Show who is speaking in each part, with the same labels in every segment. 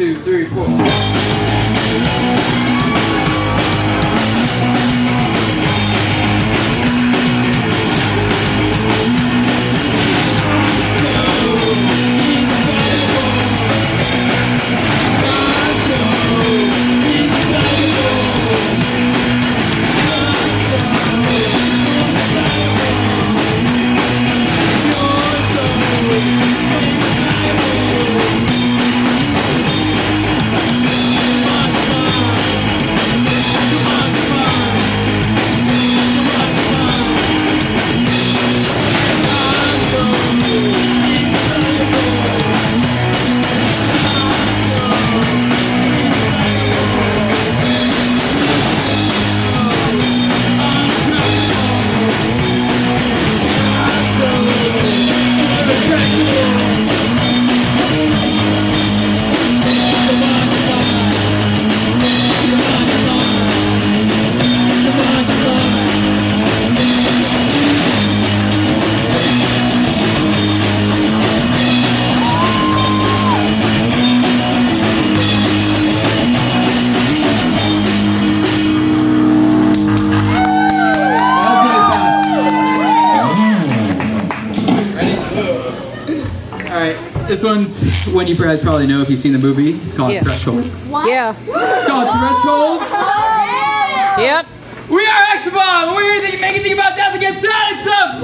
Speaker 1: 2, 3, 4. This one's one you guys probably know if you've seen the movie. It's called Thresholds.
Speaker 2: What? Yeah.
Speaker 1: It's called Thresholds.
Speaker 2: Yep.
Speaker 1: We are Hex-Bo OmbYouTube. We're here to make you think about death against sad and stuff.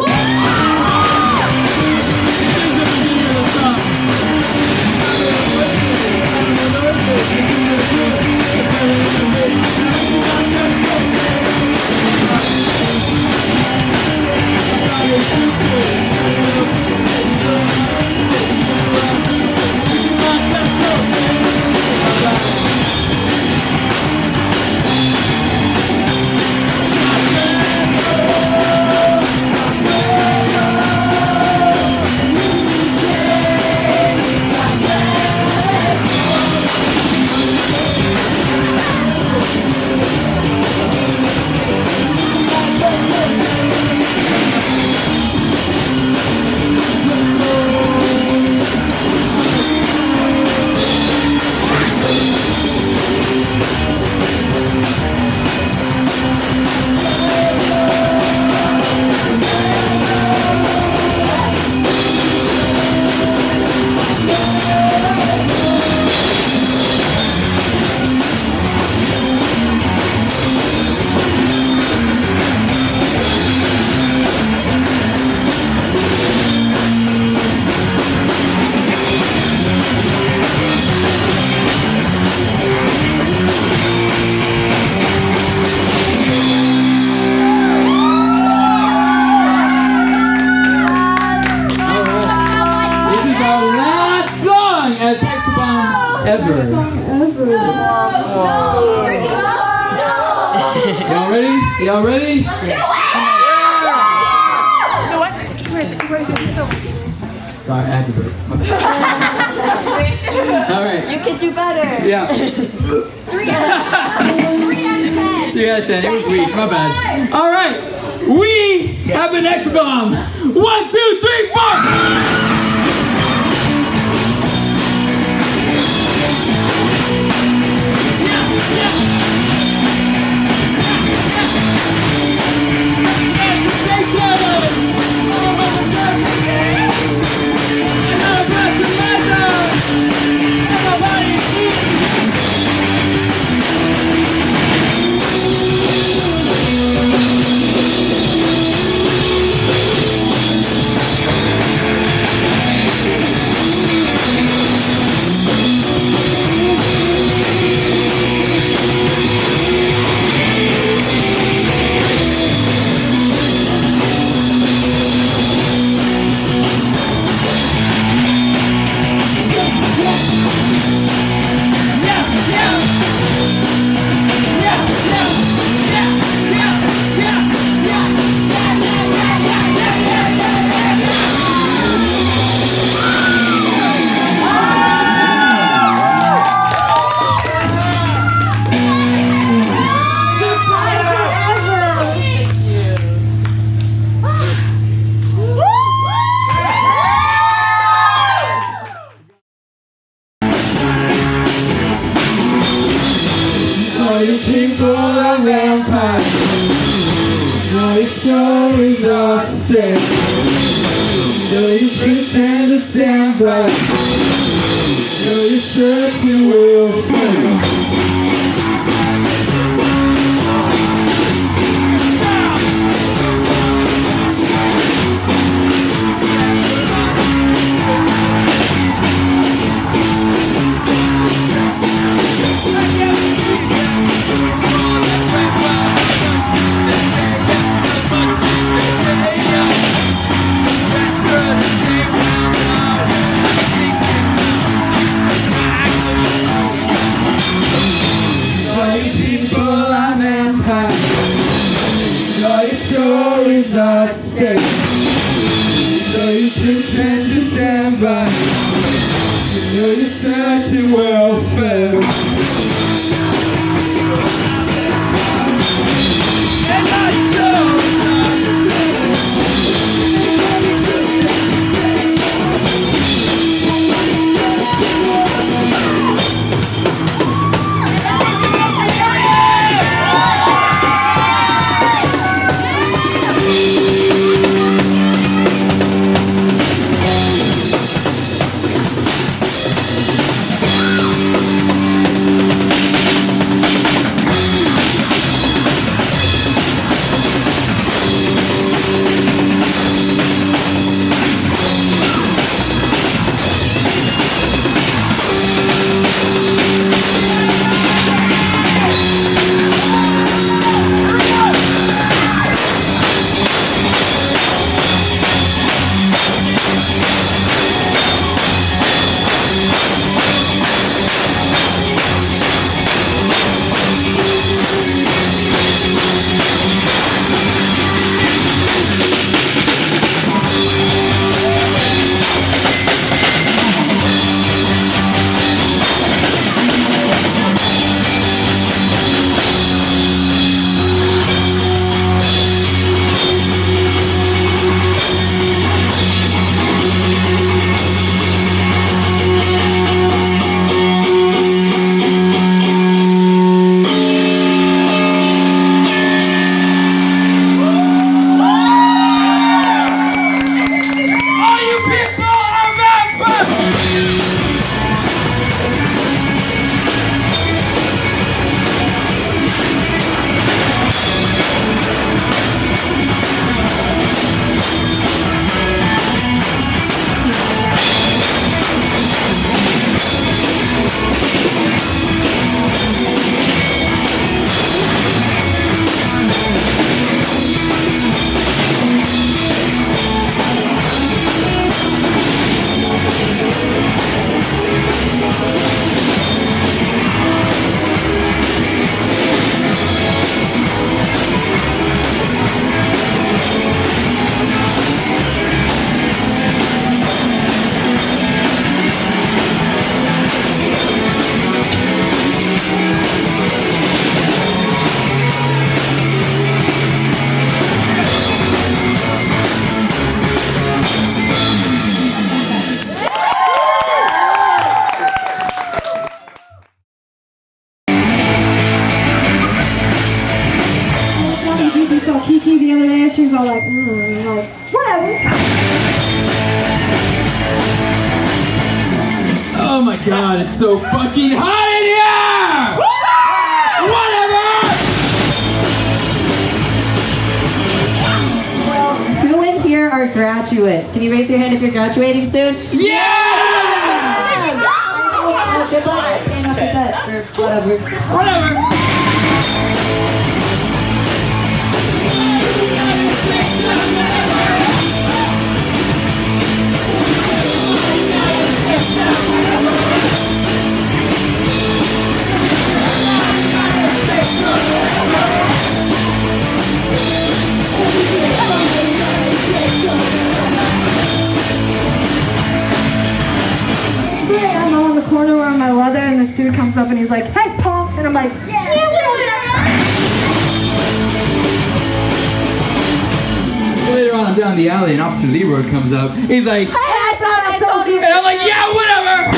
Speaker 1: Ever. Y'all ready? Y'all ready?
Speaker 2: Yeah. Where's it?
Speaker 1: Sorry, I had to do it. All right.
Speaker 2: You can do better.
Speaker 1: Yeah.
Speaker 2: 3 out of 10.
Speaker 1: 3 out of 10. It was weak. My bad. All right. We have been Hex-Bo OmbYouTube. 1, 2, 3, 4. All you people are vampires. All your stories are stale. Though you pretend to stand by, though you're certain we'll fail. Stories are stale. Though you pretend to stand by, you know you're certain we'll fail. And I
Speaker 2: she's all like, whatever.
Speaker 1: Oh my god, it's so fucking hot in here! Whatever!
Speaker 2: Well, who in here are graduates? Can you raise your hand if you're graduating soon?
Speaker 1: Yeah!
Speaker 2: Good luck. Stand up with that. Or whatever.
Speaker 1: Whatever!
Speaker 2: I'm on the corner wearing my leather, and this dude comes up and he's like, "Hey, punk," and I'm like, "Yeah, whatever."
Speaker 1: Later on, I'm down the alley, and Officer Leroy comes up. He's like,
Speaker 2: "Hey, I thought I told you."
Speaker 1: And I'm like, "Yeah, whatever."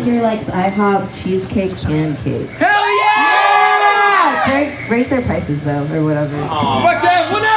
Speaker 3: here likes IHOP cheesecake pancake.
Speaker 1: Hell yeah!
Speaker 3: Raise their prices though, or whatever.
Speaker 1: Fuck that, whatever!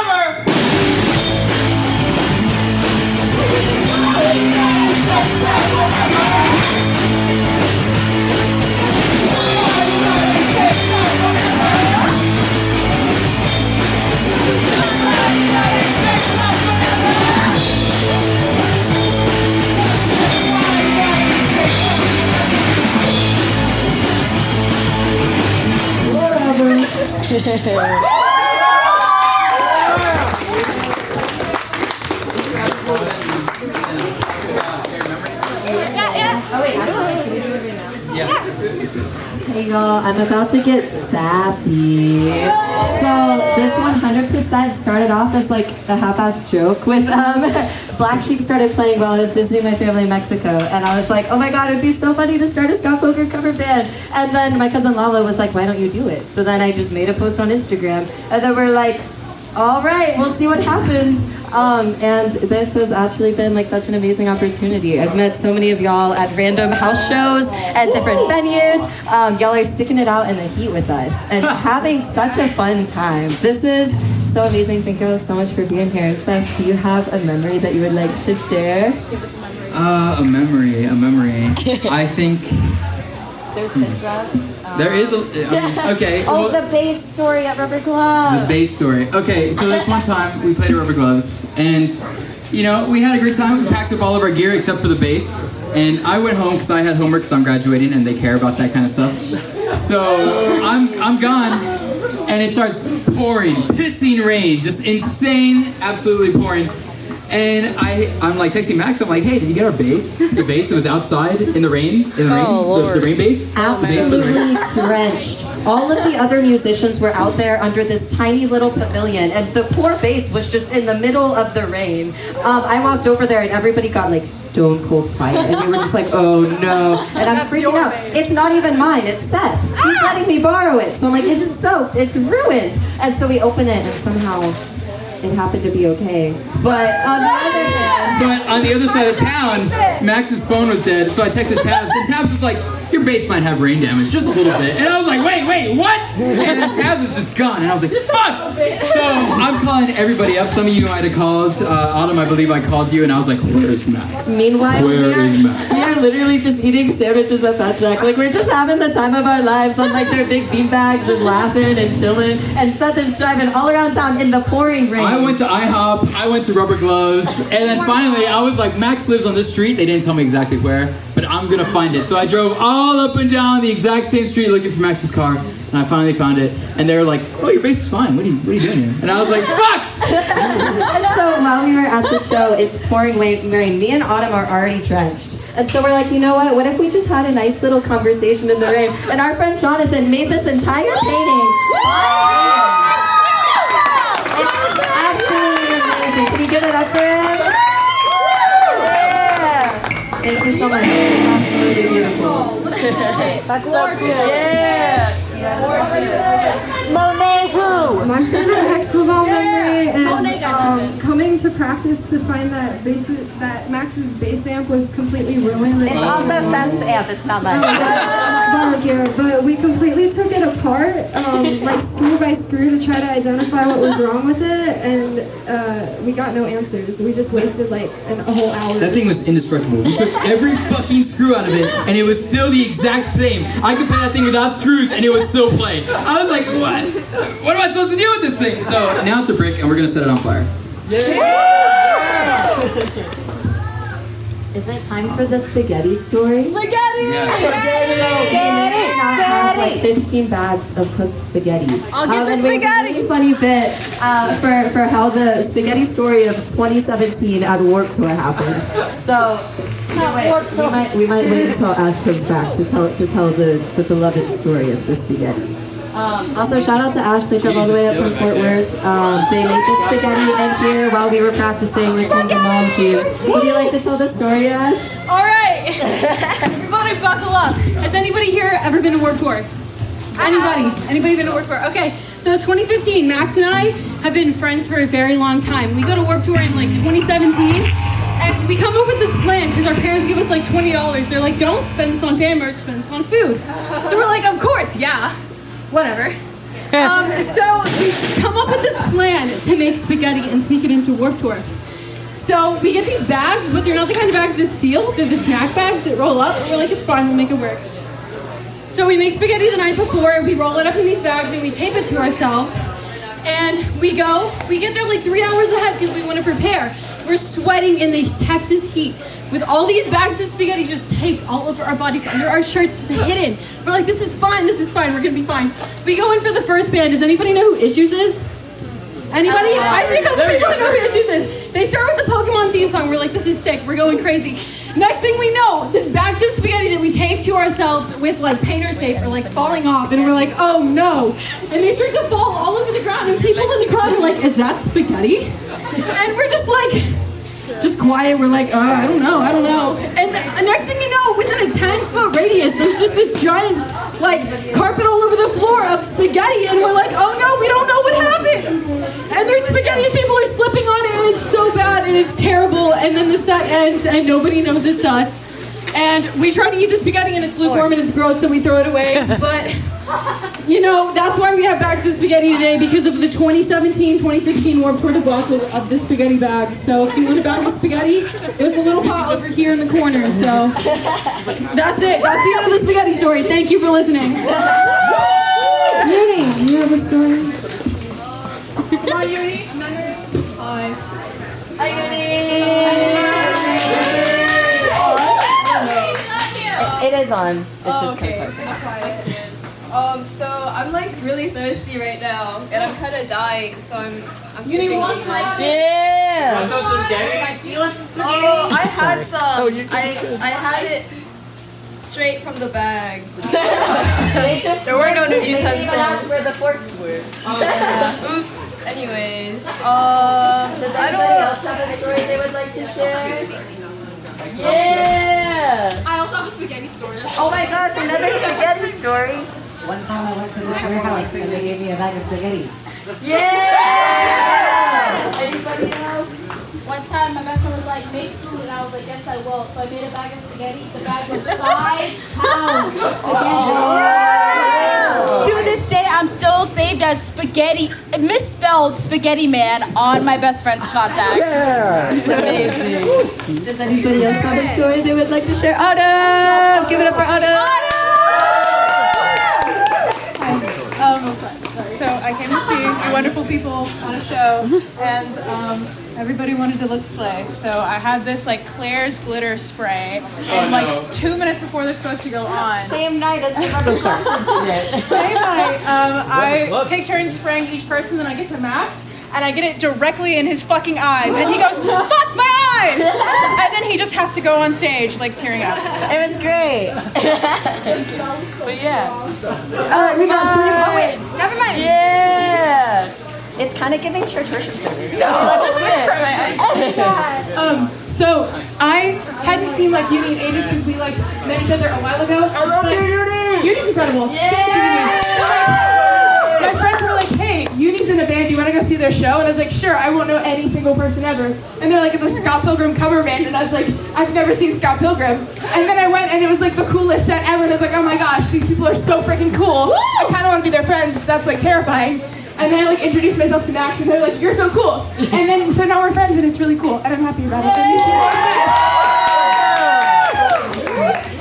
Speaker 3: Hey y'all, I'm about to get sappy. So this 100% started off as like a half-assed joke with Black Sheep started playing while I was visiting my family in Mexico, and I was like, oh my god, it'd be so funny to start a ska poker cover band. And then my cousin Lala was like, why don't you do it? So then I just made a post on Instagram, and then we're like, all right, we'll see what happens. And this has actually been like such an amazing opportunity. I've met so many of y'all at random house shows at different venues. Y'all are sticking it out in the heat with us and having such a fun time. This is so amazing. Thank you all so much for being here. Seth, do you have a memory that you would like to share?
Speaker 1: A memory. I think
Speaker 3: There's Piss Rub.
Speaker 1: there is a, okay.
Speaker 3: Oh, the bass story at Rubber Glove.
Speaker 1: The bass story. Okay, so there's one time we played at Rubber Gloves, and you know, we had a great time. We packed up all of our gear except for the bass, and I went home because I had homework because I'm graduating and they care about that kind of stuff. So I'm gone, and it starts pouring, pissing rain, just insane, absolutely pouring. And I'm like texting Max, I'm like, hey, did you get our bass? The bass that was outside in the rain? The rain bass?
Speaker 3: Absolutely drenched. All of the other musicians were out there under this tiny little pavilion, and the poor bass was just in the middle of the rain. I walked over there, and everybody got like stone cold quiet, and we were just like, oh no. And I'm freaking out. It's not even mine, it's Seth's. He's letting me borrow it. So I'm like, it's soaked, it's ruined. And so we open it, and somehow it happened to be okay. But on the other hand...
Speaker 1: But on the other side of town, Max's phone was dead, so I texted Tabs, and Tabs was like, your bass might have rain damage, just a little bit. And I was like, wait, what? And then Tabs was just gone, and I was like, fuck! So I'm calling everybody up. Some of you might have called. Autumn, I believe I called you, and I was like, where's Max?
Speaker 3: Meanwhile,
Speaker 1: Where is Max?
Speaker 3: we are literally just eating sandwiches at Fat Jack. Like, we're just having the time of our lives on like their big beanbags and laughing and chilling. And Seth is driving all around town in the pouring rain.
Speaker 1: I went to IHOP, I went to Rubber Gloves, and then finally I was like, Max lives on this street. They didn't tell me exactly where, but I'm gonna find it. So I drove all up and down the exact same street looking for Max's car, and I finally found it. And they were like, oh, your bass is fine. What are you doing here? And I was like, fuck!
Speaker 3: And so while we were at the show, it's pouring rain. Me and Autumn are already drenched. And so we're like, you know what if we just had a nice little conversation in the rain? And our friend Jonathan made this entire painting. It's absolutely amazing. Can you give it up for him? Yeah. Thank you so much. It's absolutely beautiful.
Speaker 2: That's gorgeous.
Speaker 3: Yeah.
Speaker 2: Monet who?
Speaker 4: My favorite HexBo memory is coming to practice to find that Max's bass amp was completely ruined.
Speaker 3: It's also Seth's amp. It's not mine.
Speaker 4: But we completely took it apart, like screw by screw, to try to identify what was wrong with it, and we got no answers. We just wasted like a whole hour.
Speaker 1: That thing was indestructible. We took every fucking screw out of it, and it was still the exact same. I could play that thing without screws, and it would still play. I was like, what? What am I supposed to do with this thing? So now it's a brick, and we're gonna set it on fire.
Speaker 3: Is it time for the spaghetti story?
Speaker 2: Spaghetti!
Speaker 1: Yeah.
Speaker 3: Spaghetti! Not have like 15 bags of cooked spaghetti.
Speaker 2: I'll get the
Speaker 3: and we have a
Speaker 2: spaghetti.
Speaker 3: really funny bit for how the spaghetti story of 2017 at Warped Tour happened. So we might wait until Ash comes back to tell the beloved story of the spaghetti. Also, shout out to Ash. They drove all the way up from Fort Worth. They made this spaghetti in here while we were practicing listening to Mom Jeeves. Would you like to tell the story, Ash?
Speaker 5: All right, everybody buckle up. Has anybody here ever been to Warped Tour? Anybody been to Warped Tour? Okay, so it's 2015. Max and I have been friends for a very long time. We go to Warped Tour in like 2017, And we come up with this plan because our parents give us like $20. They're like, don't spend this on fan merch, spend this on food. So we're like, of course, yeah, whatever. So we come up with this plan to make spaghetti and sneak it into Warped Tour. So we get these bags, but they're not the kind of bags that seal. They're the snack bags that roll up. And we're like, it's fine, we'll make it work. So we make spaghetti the night before, we roll it up in these bags and we tape it to ourselves. And we get there like 3 hours ahead because we want to prepare. We're sweating in the Texas heat with all these bags of spaghetti just taped all over our bodies, under our shirts, just hidden. We're like, this is fine, we're gonna be fine. We go in for the first band. Does anybody know who Issues is? Anybody? I think a couple people know who Issues is. They start with the Pokemon theme song. We're like, this is sick, we're going crazy. Next thing we know, the bags of spaghetti that we taped to ourselves with like painter's tape are like falling off, and we're like, oh no. And they start to fall all over the ground, and people in the crowd are like, is that spaghetti? And we're just like, just quiet. We're like, I don't know. And the next thing you know, within a 10-foot radius, there's just this giant like carpet all over the floor of spaghetti, and we're like, oh no, we don't know what happened. And there's spaghetti, and people are slipping on it, and it's so bad, and it's terrible. And then the set ends, and nobody knows it's us. And we try to eat the spaghetti, and it's lukewarm and it's gross, so we throw it away. But you know, that's why we have bags of spaghetti today, because of the 2017-2016 Warped Tour debacle of the spaghetti bag. So if you want a bag of spaghetti, there's a little pot over here in the corner. So that's it. That's the end of the spaghetti story. Thank you for listening.
Speaker 2: Uni, you have a story?
Speaker 5: Come on, Uni.
Speaker 3: Hi, Uni. It is on. It's just kind of perfect.
Speaker 6: So I'm like really thirsty right now, and I'm kind of dying. So I'm
Speaker 5: Uni,
Speaker 6: sipping
Speaker 5: want
Speaker 6: on
Speaker 5: some?
Speaker 6: ice.
Speaker 3: Yeah.
Speaker 6: Oh, I had some. I had it straight from the bag. There were no utensils.
Speaker 3: Where the forks were.
Speaker 6: Oops. Anyways,
Speaker 3: Does anybody else have a story they would like to share? Yeah.
Speaker 5: I also have a spaghetti story.
Speaker 3: Oh my gosh, another spaghetti story.
Speaker 7: One time I went to this warehouse and they gave me a bag of spaghetti.
Speaker 3: Yeah! Anybody else?
Speaker 8: One time my best friend was like, make food, and I was like, yes I will. So I made a bag of spaghetti. The bag was 5 pounds of spaghetti. To this day, I'm still saved as spaghetti, misspelled spaghetti man on my best friend's contact.
Speaker 3: Amazing. Does anybody else have a story they would like to share? Autumn! Give it up for Autumn!
Speaker 9: So I came to see you wonderful people on a show, and everybody wanted to look slay. So I had this like Claire's glitter spray, and like 2 minutes before they're supposed to go on.
Speaker 3: Same night as the rubber shots incident.
Speaker 9: Same night, I take turns spraying each person, then I get to Max, and I get it directly in his fucking eyes, and he goes, "Fuck my eyes!" And then he just has to go on stage like tearing up.
Speaker 3: It was great.
Speaker 9: But yeah.
Speaker 3: Alright, we got wait.
Speaker 8: Never mind.
Speaker 3: Yeah. It's kind of giving church worship service.
Speaker 9: So I hadn't seen like Uni in ages because we like met each other a while ago. I love you, Uni! Uni's incredible.
Speaker 3: Yeah!
Speaker 9: My friends were like, hey, Uni's in a band, do you want to go see their show? And I was like, sure, I won't know any single person ever. And they're like, it's a Scott Pilgrim cover band. And I was like, I've never seen Scott Pilgrim. And then I went and it was like the coolest set ever. And I was like, oh my gosh, these people are so freaking cool. I kind of want to be their friends, but that's like terrifying. And then I like introduced myself to Max and they're like, you're so cool. And then, so now we're friends and it's really cool. And I'm happy about it.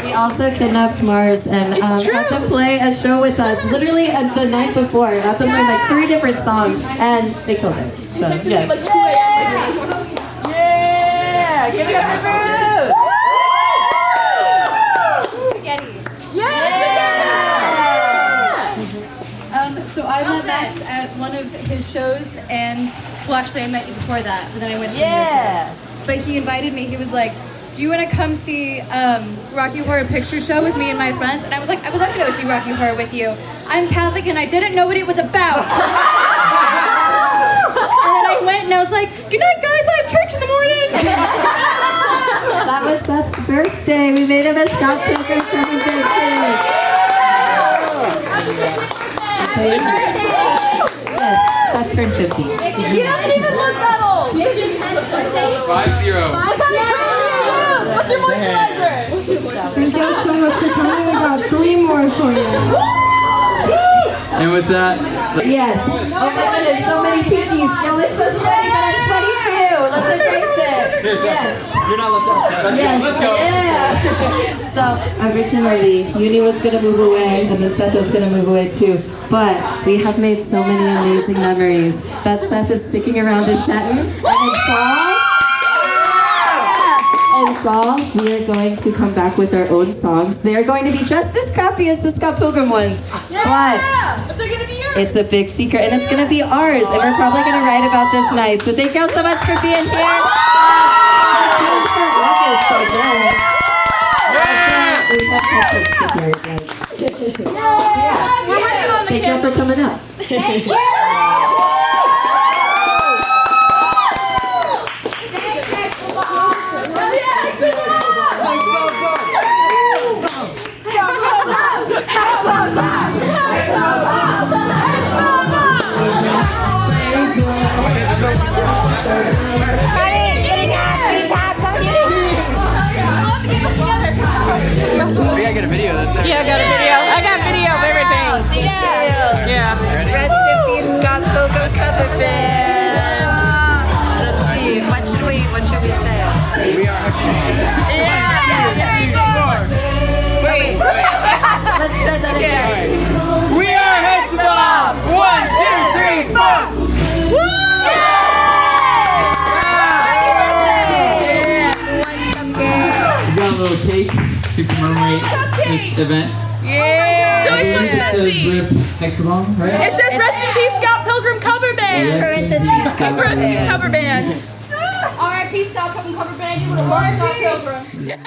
Speaker 3: We also kidnapped Mars and had them play a show with us literally the night before. Had them learn like 3 different songs and they killed it. So, yes.
Speaker 5: Like 2 a.m.
Speaker 3: Yeah! Give it up for Bruce!
Speaker 10: So I met Max at one of his shows, and well, actually I met you before that, but then I went to yours. But he invited me. He was like, "Do you want to come see Rocky Horror Picture Show with me and my friends?" And I was like, "I would love to go see Rocky Horror with you. I'm Catholic and I didn't know what it was about." And then I went and I was like, "Good night, guys. I have church in the morning."
Speaker 3: That was Seth's birthday. We made him a Scott Pilgrim coming birthday. Yes, Seth turned 50.
Speaker 8: You don't even look that old. It's your 10th birthday.
Speaker 11: 5-0.
Speaker 5: What's your moisturizer?
Speaker 4: Thank you so much for coming. We got 3 more for you.
Speaker 11: And with that,
Speaker 3: Yes. Oh my goodness, so many pinkies. Y'all are so sweaty, but I'm sweaty too. Let's embrace it. Yes.
Speaker 11: you're not left out.
Speaker 3: Yes.
Speaker 11: Let's go.
Speaker 3: Yeah. So originally, Uni was gonna move away, and then Seth was gonna move away too. But we have made so many amazing memories that Seth is sticking around in Denton. And in fall, we are going to come back with our own songs. They are going to be just as crappy as the Scott Pilgrim ones. But
Speaker 5: they're gonna be yours.
Speaker 3: it's a big secret, and it's going to be ours, and we're probably going to write about this night. So thank y'all so much for being here. Thank y'all for coming up.
Speaker 8: Thank you.
Speaker 11: We gotta get a video of this.
Speaker 5: Yeah, I got a video. I got video of everything. Yeah.
Speaker 11: Ready?
Speaker 3: Rest in peace, Scott Pilgrim cover band. Let's see. What should we say?
Speaker 11: We are
Speaker 3: Wait. Let's try that again.
Speaker 11: We are Hex-Bo-Omb! 1, 2, 3, 4! We got a little cake to commemorate this event.
Speaker 5: So
Speaker 11: I believe it says RIP Hex-Bo-Omb, right?
Speaker 5: It says rest in peace, Scott Pilgrim cover band.
Speaker 3: Parentheses
Speaker 5: Parentheses cover band.
Speaker 8: R.I.P. Scott Pilgrim cover band. You would have loved Scott Pilgrim.